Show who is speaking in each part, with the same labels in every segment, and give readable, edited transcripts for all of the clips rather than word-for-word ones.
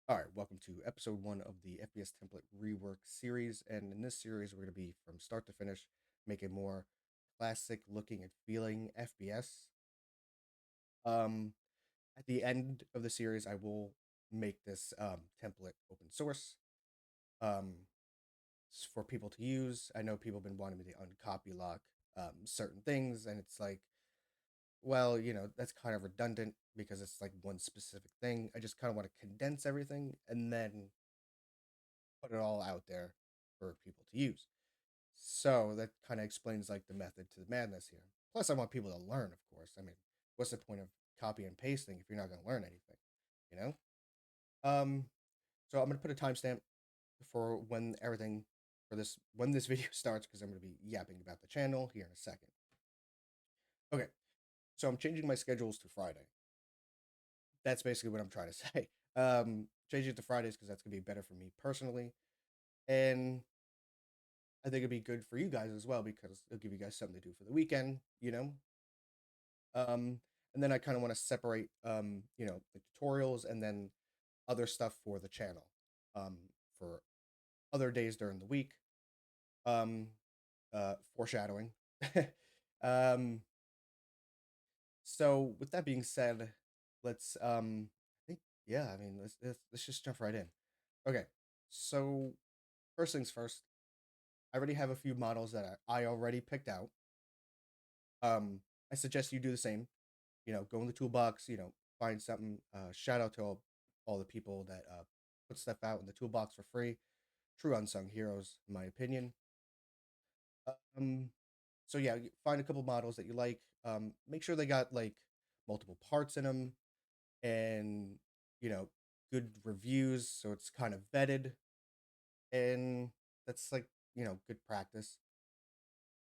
Speaker 1: All right, welcome to episode one of the FPS Template rework series. And in this series, we're going to be from start to finish, make a more classic looking and feeling FPS. Um, at the end of the series, I will make this template open source um, for people to use. I know people have been wanting me to uncopy lock certain things, and it's like, well, that's kind of redundant because it's like one specific thing. I just kind of want to condense everything and then put it all out there for people to use. So that kind of explains like the method to the madness here. Plus, I want people to learn, of course. I mean, what's the point of copy and pasting if you're not going to learn anything, you know? Um, so I'm going to put a timestamp for when this video starts because I'm going to be yapping about the channel here in a second. Okay, so I'm changing my schedules to Friday. That's basically what I'm trying to say. Changing it to Fridays because that's going to be better for me personally, and I think it'd be good for you guys as well because it'll give you guys something to do for the weekend. Um, and then I kind of want to separate, the tutorials and then other stuff for the channel, um, for other days during the week. Um, Foreshadowing. um, so with that being said, let's, I think, yeah, I mean, let's just jump right in. Okay, so first things first, I already have a few models that I already picked out. I suggest you do the same. Go in the toolbox, find something. Shout out to all the people that put stuff out in the toolbox for free. True unsung heroes, in my opinion. Um, so yeah, find a couple models that you like. Make sure they got like multiple parts in them and you know good reviews, so it's kind of vetted, and that's like good practice.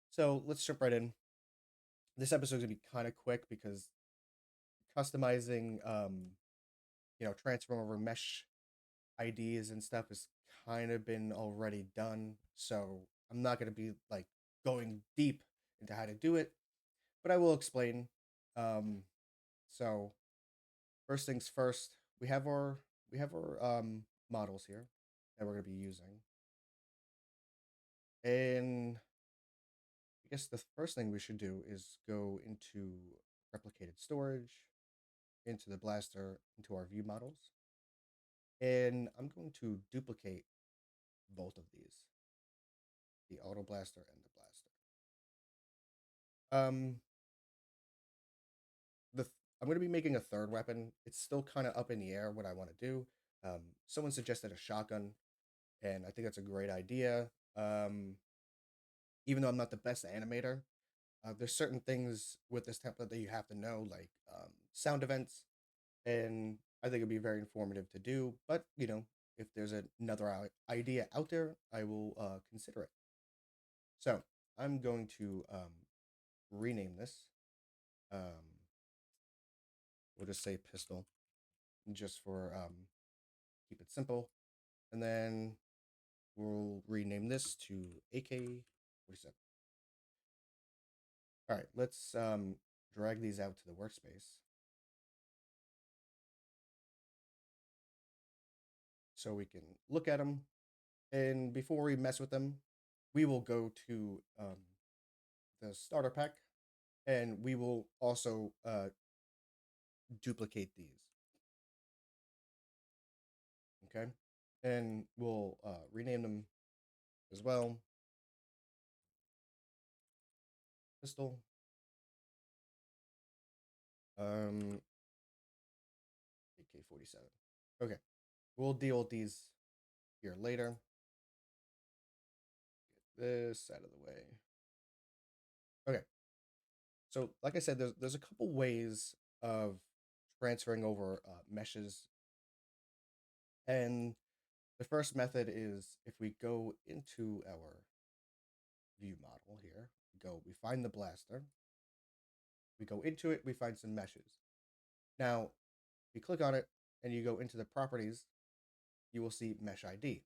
Speaker 1: So let's jump right in. This episode's gonna be kind of quick because customizing, transfer over mesh IDs and stuff has kind of been already done. So I'm not going to be like going deep into how to do it, but I will explain. Um, so first things first, we have our models here that we're going to be using, and I guess the first thing we should do is go into replicated storage, into the blaster, into our view models, and I'm going to duplicate both of these, the auto blaster and the blaster. Um, the I'm going to be making a third weapon. It's still kind of up in the air what I want to do. Someone suggested a shotgun, and I think that's a great idea. Um, Even though I'm not the best animator, there's certain things with this template that you have to know, like sound events, and I think it'd be very informative to do. But if there's another idea out there, I will consider it. So I'm going to rename this. Um, we'll just say pistol, just for keep it simple. And then we'll rename this to AK-47. All right, let's drag these out to the workspace so we can look at them. And before we mess with them, we will go to the starter pack, and we will also duplicate these. Okay, and we'll rename them as well. Pistol. Um, AK-47. Okay, we'll deal with these here later. Get this out of the way. Okay, so like I said, there's a couple ways of transferring over meshes, and the first method is if we go into our view model here, we find the blaster, we go into it, we find some meshes. Now, if you click on it and you go into the properties, you will see mesh ID.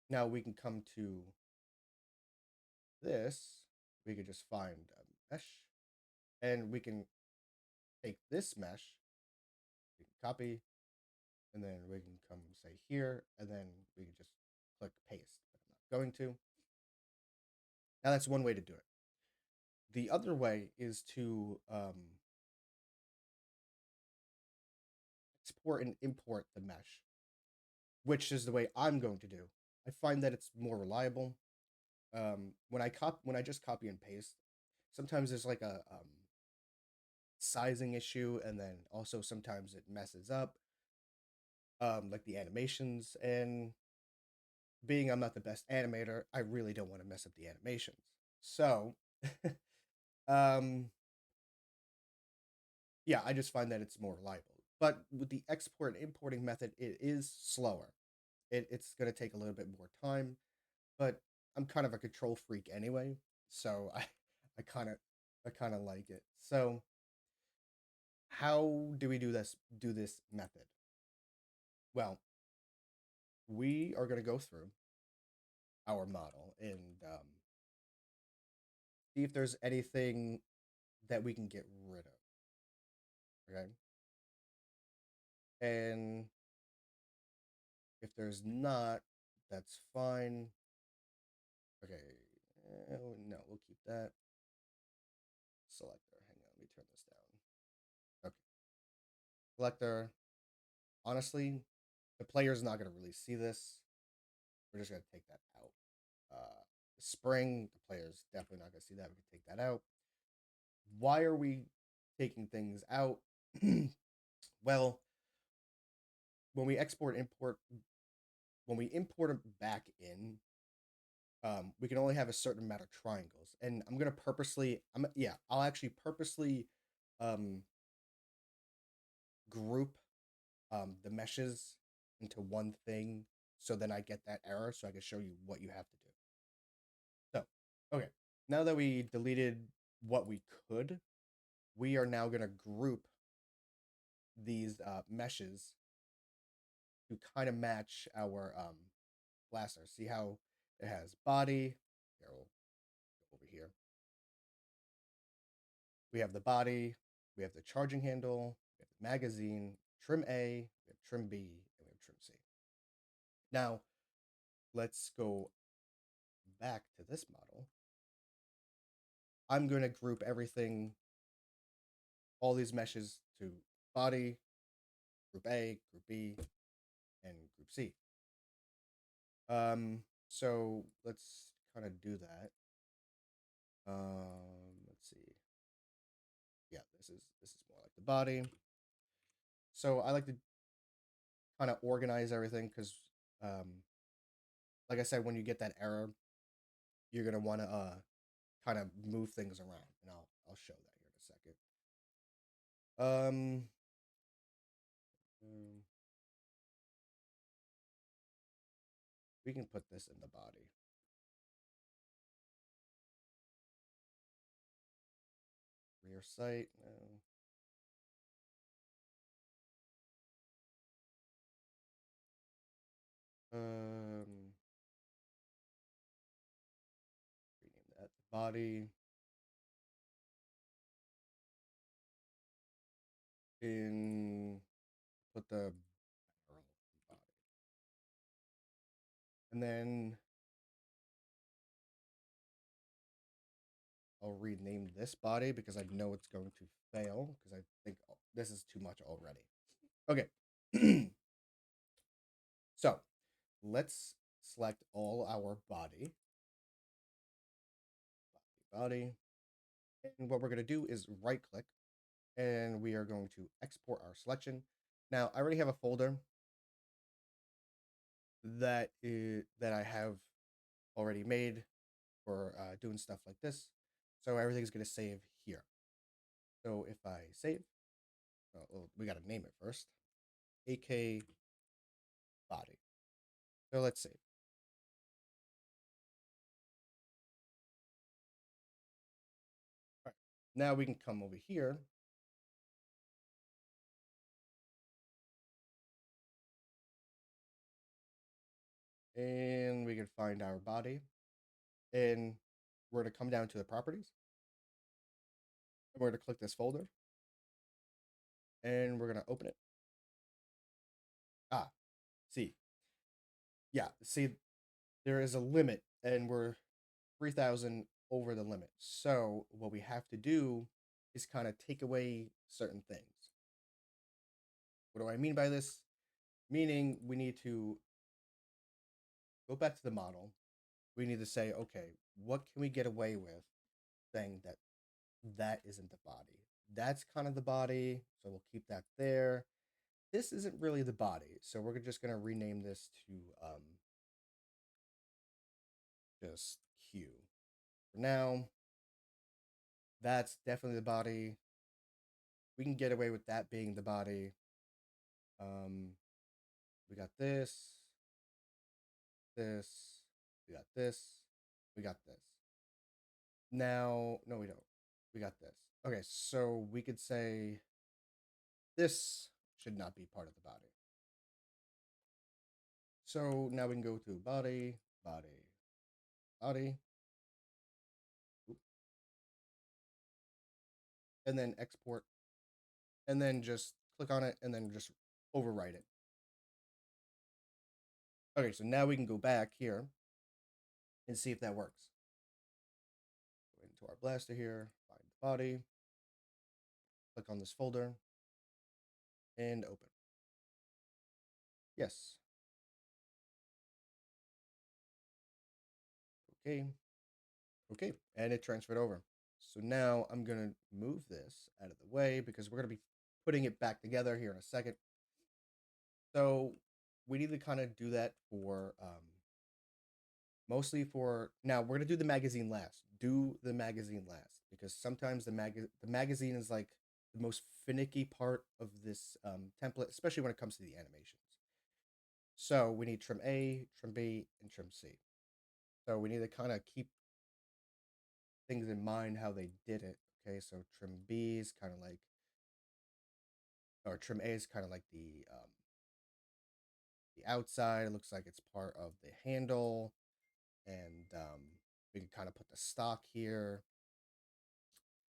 Speaker 1: Now we can come to this, we could just find a mesh, and we can take this mesh, we can copy, and then we can come say here, and then we can just click paste. But I'm not going to. Now that's one way to do it. The other way is to export and import the mesh, which is the way I'm going to do. I find that it's more reliable. When I just copy and paste, sometimes there's like a sizing issue, and then also sometimes it messes up, like the animations. And being I'm not the best animator, I really don't want to mess up the animations. So, um, yeah, I just find that it's more reliable. But with the export and importing method, it is slower. It's going to take a little bit more time, but I'm kind of a control freak anyway, so I kind of I kind of like it. So, how do we do this method? Well, we are going to go through our model and see if there's anything that we can get rid of. Okay. And if there's not, that's fine. Okay. No, we'll keep that. Selector. Hang on, let me turn this down. Okay. Selector. Honestly, the player's not going to really see this. We're just going to take that out. Spring, the player's definitely not going to see that. We can take that out. Why are we taking things out? Well, when we when we import them back in, we can only have a certain amount of triangles. And I'm gonna purposely, I'll actually purposely um, group the meshes into one thing, so then I get that error, so I can show you what you have to do. So, okay, now that we deleted what we could, we are now gonna group these meshes to kind of match our blaster. See how it has body. Here, we'll go over here. We have the body, we have the charging handle, we have the magazine, trim A, we have trim B, and we have trim C. Now, let's go back to this model. I'm going to group everything, all these meshes to body, group A, group B, and group C. So let's kind of do that. Let's see. Yeah, this is more like the body. So I like to kind of organize everything because, like I said, when you get that error, you're gonna want to kind of move things around, and I'll show that here in a second. Um, mm, we can put this in the body. Rear sight. No. Rename that body. In put the body, and then I'll rename this body because I know it's going to fail because I think this is too much already. Okay. So let's select all our body. And what we're going to do is right click and we are going to export our selection. Now, I already have a folder that I have already made for doing stuff like this. So everything's going to save here. So if I save, well, we got to name it first. AK body. So let's save. All right. Now we can come over here. And we can find our body. And we're going to come down to the properties. And we're going to click this folder. And we're going to open it. Yeah, see, there is a limit, and we're 3,000 over the limit. So what we have to do is kind of take away certain things. What do I mean by this? Meaning we need to go back to the model. We need to say, okay, what can we get away with saying that that isn't the body? That's kind of the body, so we'll keep that there. This isn't really the body, so we're just gonna rename this to just Q. For now, that's definitely the body. We can get away with that being the body. Um, we got this, we got this, we got this. Now, no, we don't. We got this. Okay, so we could say this should not be part of the body. So now we can go to body, body, body, and then export, and then just click on it and then just overwrite it. Okay, so now we can go back here and see if that works. Go into our blaster here, find the body, click on this folder, and open. Yes. Okay. Okay, and it transferred over. So now I'm gonna move this out of the way because we're gonna be putting it back together here in a second. So we need to kind of do that for mostly for now. We're gonna do the magazine last. Do the magazine last because sometimes the magazine is like the most finicky part of this template, especially when it comes to the animations. So we need trim A, trim B, and trim C. So we need to kind of keep things in mind how they did it. Okay, so trim B is kind of like, or trim A is kind of like the outside. It looks like it's part of the handle, and we can kind of put the stock here.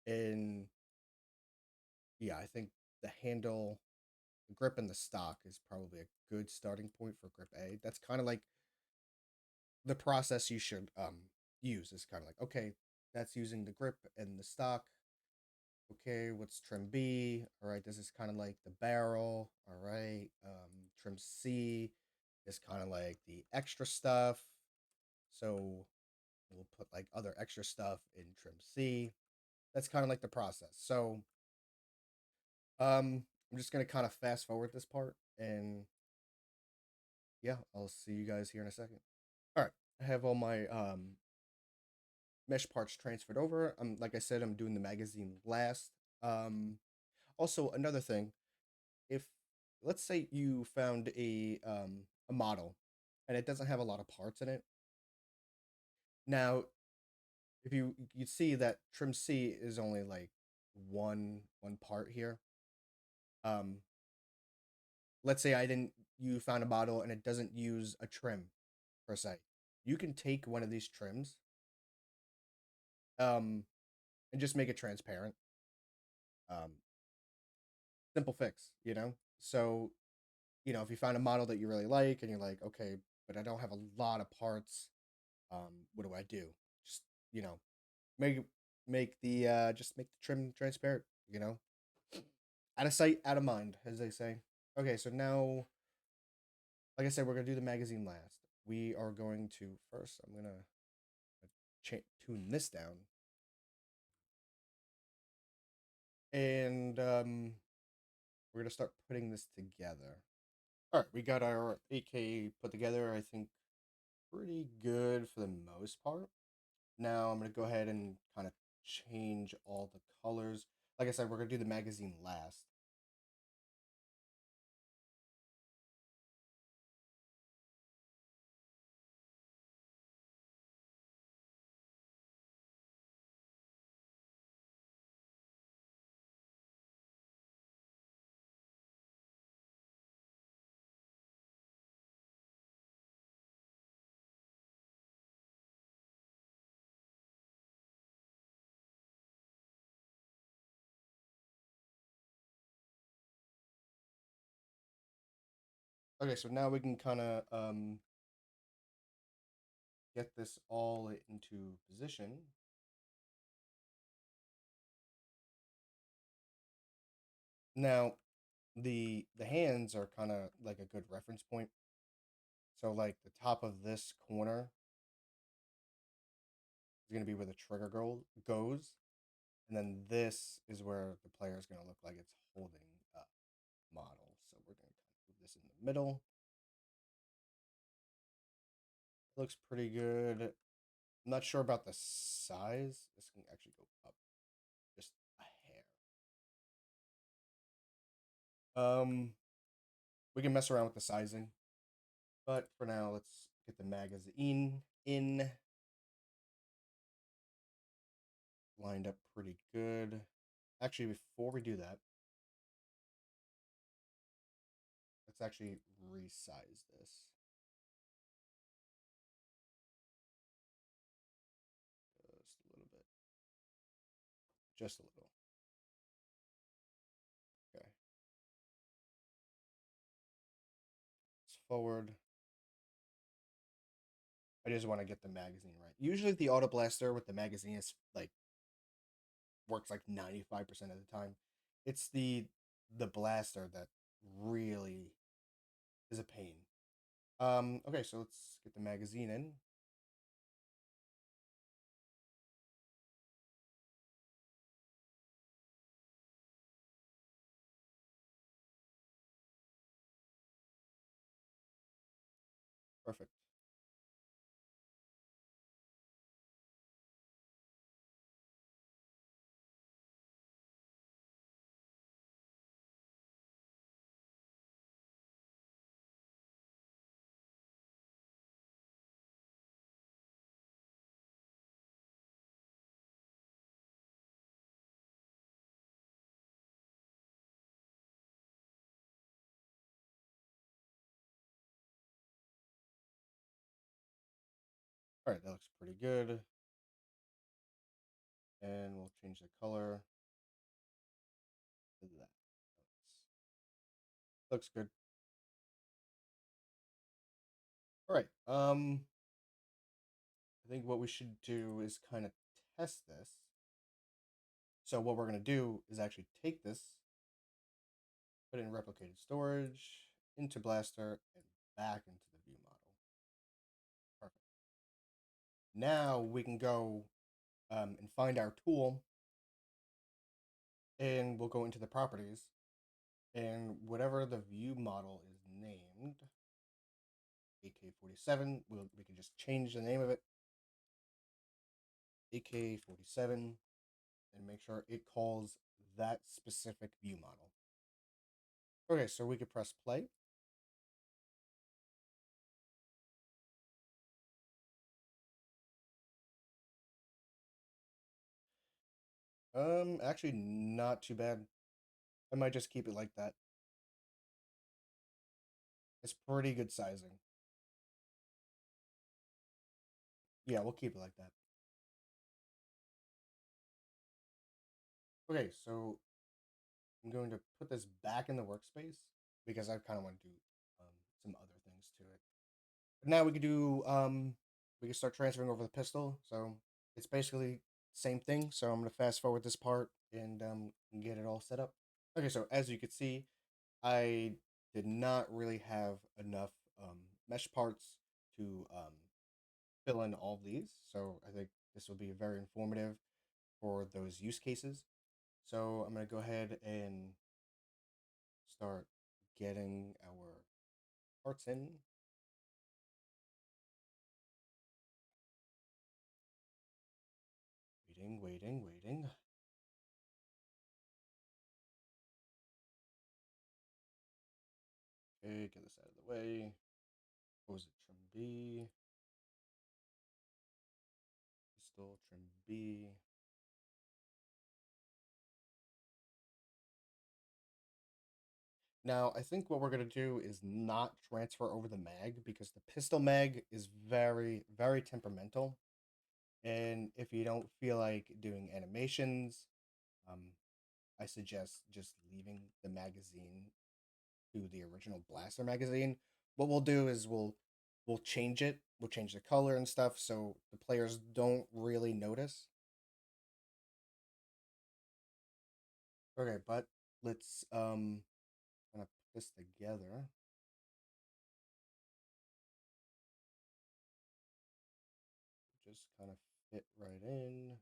Speaker 1: And yeah, I think the handle, the grip, and the stock is probably a good starting point for grip A. That's kind of like the process you should use. Is kind of like, okay, that's using the grip and the stock. Okay, what's trim B? All right, this is kind of like the barrel. All right, trim C is kind of like the extra stuff. So we'll put like other extra stuff in trim C. That's kind of like the process. So I'm just gonna kind of fast forward this part, and yeah, I'll see you guys here in a second. All right, I have all my mesh parts transferred over. Like I said, I'm doing the magazine last. Um, Also, another thing, if let's say you found a model and it doesn't have a lot of parts in it. Now, if you see that trim C is only like one part here. Um, let's say I didn't you found a model and it doesn't use a trim per se. You can take one of these trims um and just make it transparent. Um, Simple fix, you know? So, if you find a model that you really like and you're like, okay, but I don't have a lot of parts, what do I do? Just, you know, make just make the trim transparent, you know? Out of sight, out of mind, as they say. Okay, so now, like I said, we're gonna do the magazine last. We are going to first. I'm gonna tune this down, and we're gonna start putting this together. All right, we got our 8K put together. I think pretty good for the most part. Now I'm gonna go ahead and kind of change all the colors. Like I said, we're gonna do the magazine last. Okay, so now we can kind of get this all into position. Now, the hands are kind of like a good reference point. So like the top of this corner is going to be where the trigger goes, and then this is where the player is going to look like it's holding a model. So we're going to kind of move this in the middle. Looks pretty good. I'm not sure about the size. This can actually go up just a hair. We can mess around with the sizing, but for now, let's get the magazine in lined up pretty good. Actually, before we do that, let's actually resize this just a little bit, just a little. Okay, it's forward. I just want to get the magazine right. Usually, the auto blaster with the magazine is like works like 95% of the time. It's the blaster that really is a pain. Okay, so let's get the magazine in. Perfect. All right, that looks pretty good. And we'll change the color to that. Looks good. All right. I think what we should do is kind of test this. So what we're gonna do is actually take this, put it in replicated storage, into Blaster, and back into the view model. Perfect. Now we can go and find our tool, and we'll go into the properties, and whatever the view model is named, AK-47, we can just change the name of it, AK-47, and make sure it calls that specific view model. Okay, so we could press play. Actually, not too bad. I might just keep it like that. It's pretty good sizing. Yeah, we'll keep it like that. Okay, so I'm going to put this back in the workspace because I kind of want to do some other things to it. But now we can start transferring over the pistol. So it's basically same thing. So I'm gonna fast forward this part and get it all set up. Okay, so as you can see, I did not really have enough mesh parts to fill in all of these. So I think this will be very informative for those use cases. So I'm going to go ahead and start getting our parts in. Waiting, waiting, waiting. Okay, get this out of the way. What was it? Trim B. Pistol, trim B. Now, I think what we're going to do is not transfer over the mag because the pistol mag is very, very temperamental. And if you don't feel like doing animations, um, I suggest just leaving the magazine to the original Blaster magazine. What we'll do is we'll change it. We'll change the color and stuff so the players don't really notice. Okay, but let's kind of put this together. Just kind of fit right in.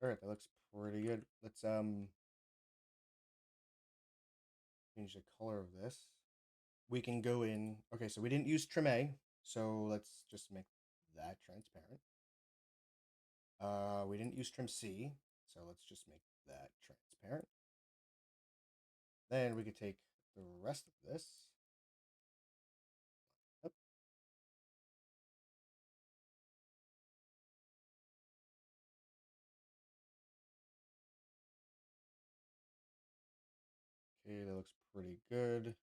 Speaker 1: All right, that looks pretty good. Let's change the color of this. We can go in. Okay, so we didn't use trim A, so let's just make that transparent. We didn't use trim C, so let's just make that transparent. Then we could take the rest of this. Yep. Okay, that looks pretty good.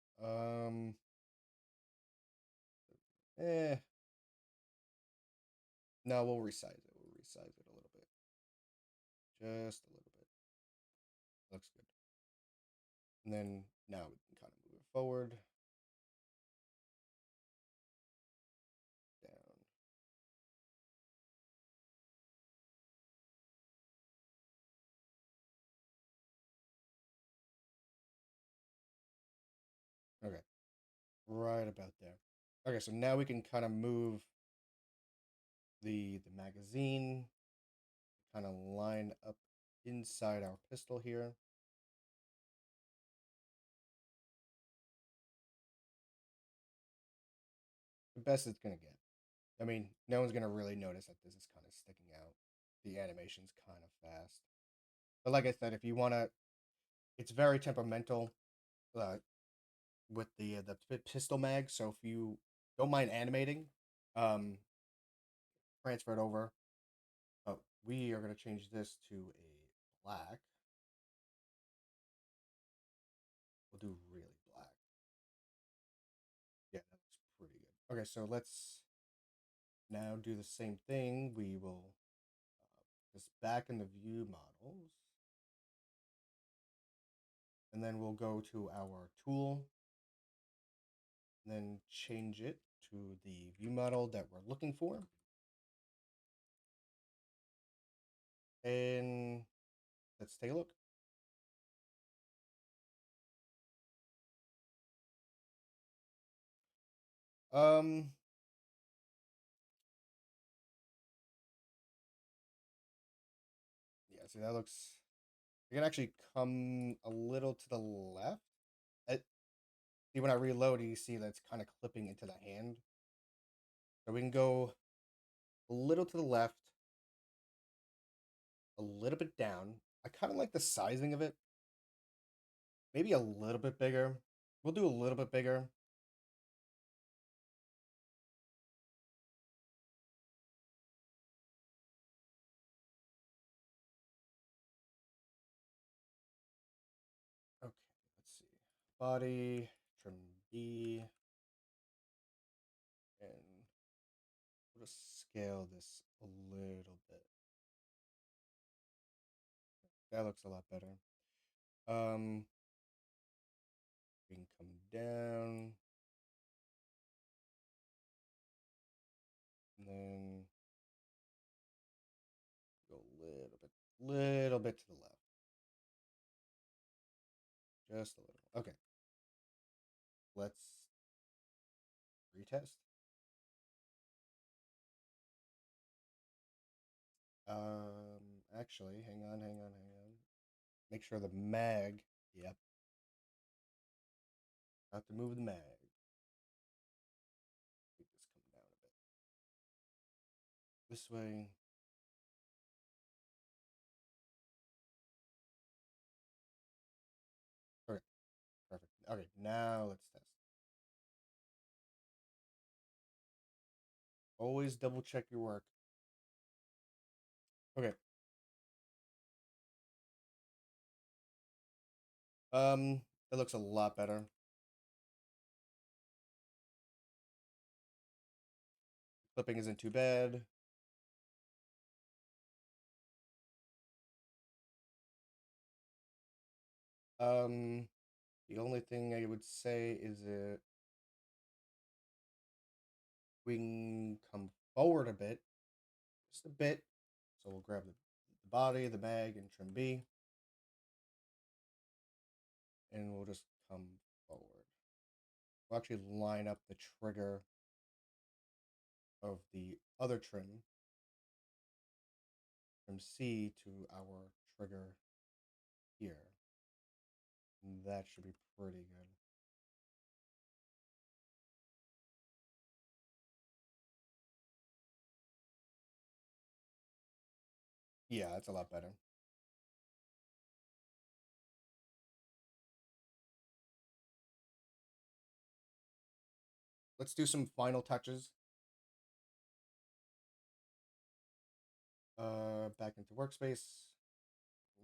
Speaker 1: Eh, no, we'll resize it. We'll resize it a little bit, just a little bit. Looks good. And then now we can kind of move it forward, down. Okay, right about there. Okay, so now we can kind of move the magazine, kind of line up inside our pistol here. The best it's gonna get. I mean, no one's gonna really notice that this is kind of sticking out. The animation's kind of fast. But like I said, if you wanna, it's very temperamental uh, with the pistol mag. So if you don't mind animating, um, transfer it over. But we are gonna change this to a black. We'll do really black. Yeah, that looks pretty good. Okay, so let's now do the same thing. We will just back in the view models, and then we'll go to our tool, and then change it to the view model that we're looking for. And let's take a look. Um, yeah, see that looks. You can actually come a little to the left. See when I reload, you see that's kind of clipping into the hand. So we can go a little to the left, a little bit down. I kind of like the sizing of it. Maybe a little bit bigger. We'll do a little bit bigger. Okay, let's see. Body, trim B, and we'll just scale this a little bit. That looks a lot better. Um, we can come down, and then go a little bit to the left. Just a little. Okay, let's retest. Actually, hang on. Make sure the mag. Yep, have to move the mag. Make this come down a bit. This way. Okay, perfect. Okay, now let's test. Always double check your work. Okay. It looks a lot better. Clipping isn't too bad. The only thing I would say is that we can come forward a bit, just a bit. So we'll grab the body, the mag, and trim B, and we'll just come forward. We'll actually line up the trigger of the other trim from C to our trigger here. And that should be pretty good. Yeah, that's a lot better. Let's do some final touches. Back into workspace.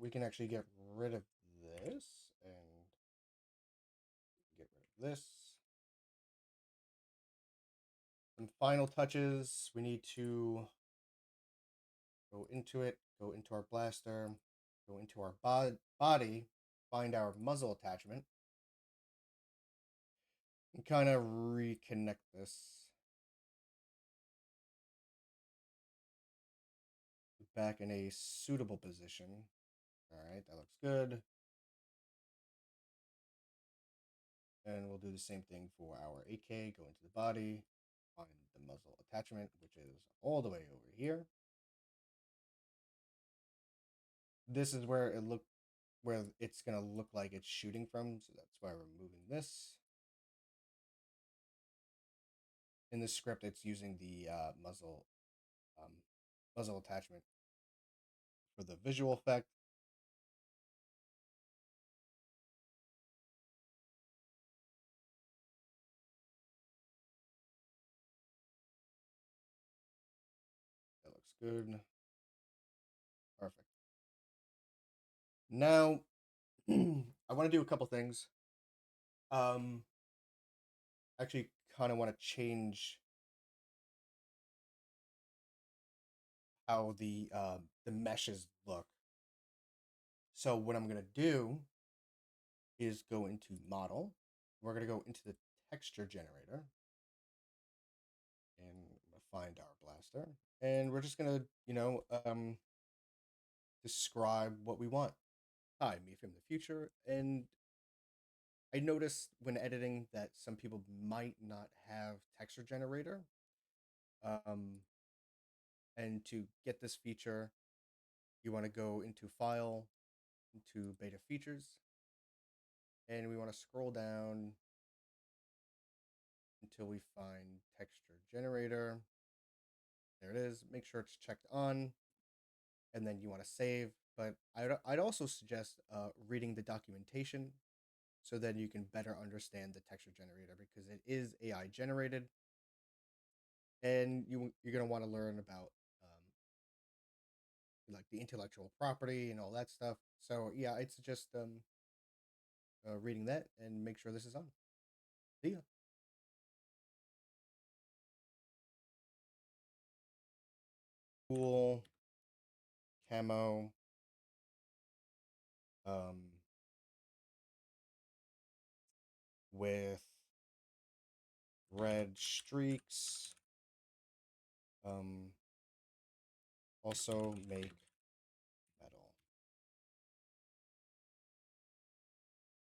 Speaker 1: We can actually get rid of this and get rid of this. Some final touches. We need to go into it, go into our blaster, go into our body, find our muzzle attachment, and kind of reconnect this back in a suitable position. All right, that looks good. And we'll do the same thing for our AK. Go into the body, find the muzzle attachment, which is all the way over here. This is where it's gonna look like it's shooting from, so that's why we're moving this. In the script, it's using the muzzle attachment for the visual effect. That looks good. Perfect. Now, I want to do a couple things. Um, Actually, kind of want to change how the meshes look. So what I'm gonna do is go into model. We're gonna go into the texture generator, and find our blaster, and we're just gonna describe what we want. Hi, me from the future, and I noticed when editing that some people might not have texture generator. Um, and to get this feature, you want to go into File, into Beta Features, and we want to scroll down until we find Texture Generator. There it is. Make sure it's checked on, and then you want to save. But I'd also suggest reading the documentation so that you can better understand the texture generator, because it is AI generated, and you're gonna want to learn about like the intellectual property and all that stuff. So yeah, I'd suggest reading that and make sure this is on. See ya. Cool camo. Um, with red streaks. Um, Also make metal.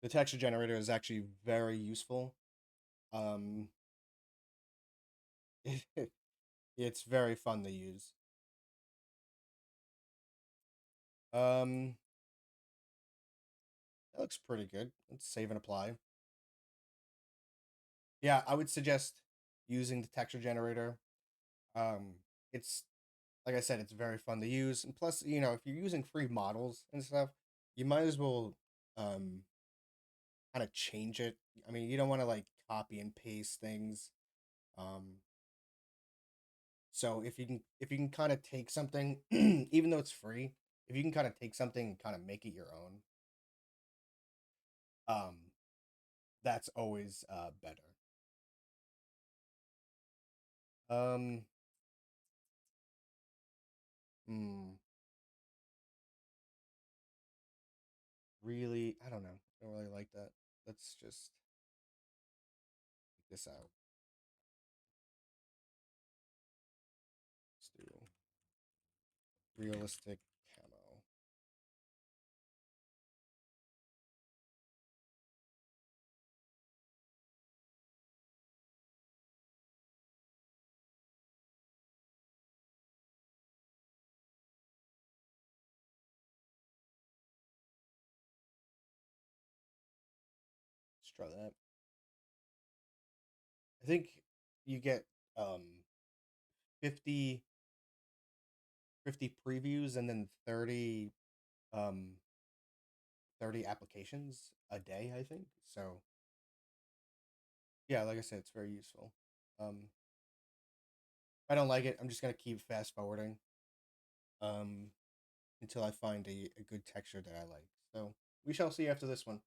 Speaker 1: The texture generator is actually very useful. Um, it's very fun to use. Um, that looks pretty good. Let's save and apply. Yeah, I would suggest using the texture generator. It's like I said, it's very fun to use, and plus, if you're using free models and stuff, you might as well um kind of change it. I mean, you don't want to like copy and paste things. Um, so if you can kind of take something, even though it's free, if you can kind of take something and kind of make it your own, um, that's always better. Um, Hmm. Really, I don't know. I don't really like that. Let's just take this out. Let's do realistic camo. Let's try that. I think you get um 50, 50 previews and then um 30 applications a day, I think. So yeah, like I said, it's very useful. If I don't like it, I'm just gonna keep fast forwarding um until I find a good texture that I like. So we shall see after this one.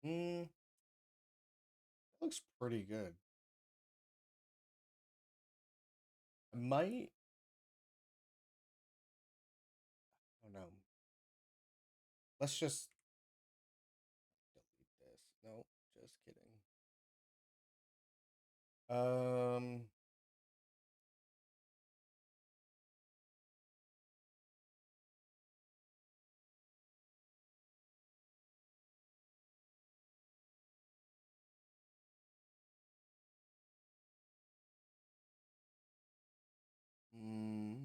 Speaker 1: Mm, that looks pretty good. I might, I don't know. Let's just delete this. No, just kidding. Um, mm,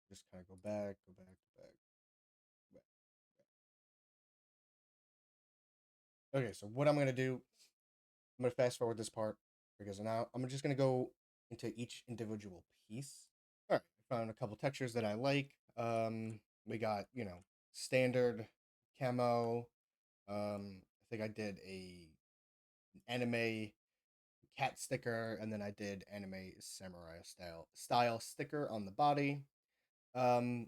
Speaker 1: just kind of go back, go back, go back, go back. Okay, so what I'm gonna do, I'm gonna fast forward this part because now I'm just gonna go into each individual piece. All right, I found a couple textures that I like. We got standard camo. I think I did an anime cat sticker, and then I did anime samurai style sticker on the body. Um,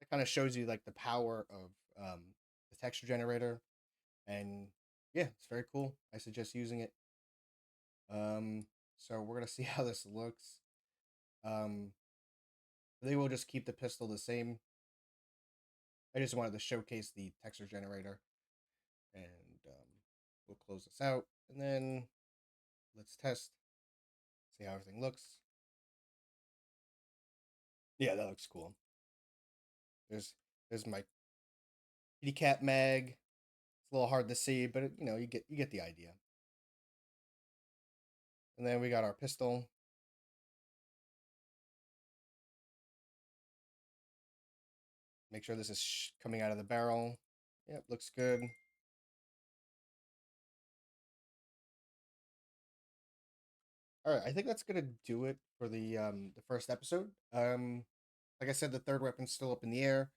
Speaker 1: it kind of shows you like the power of the texture generator, and yeah, it's very cool. I suggest using it. Um, so we're gonna see how this looks. Um, they will just keep the pistol the same. I just wanted to showcase the texture generator, and we'll close this out, and then let's test, see how everything looks. Yeah, that looks cool. There's there's my kitty cat mag. It's a little hard to see, but you get the idea. And then we got our pistol. Make sure this is coming out of the barrel. Yep, looks good. All right, I think that's gonna do it for the first episode. Like I said, the third weapon's still up in the air.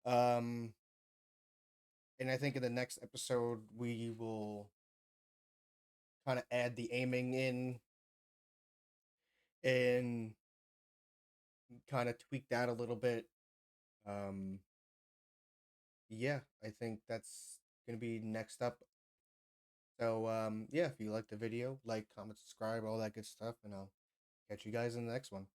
Speaker 1: Um, and I think in the next episode we will kind of add the aiming in and kind of tweak that a little bit. Um, yeah, I think that's gonna be next up. So yeah, if you like the video, like, comment, subscribe, all that good stuff, and I'll catch you guys in the next one.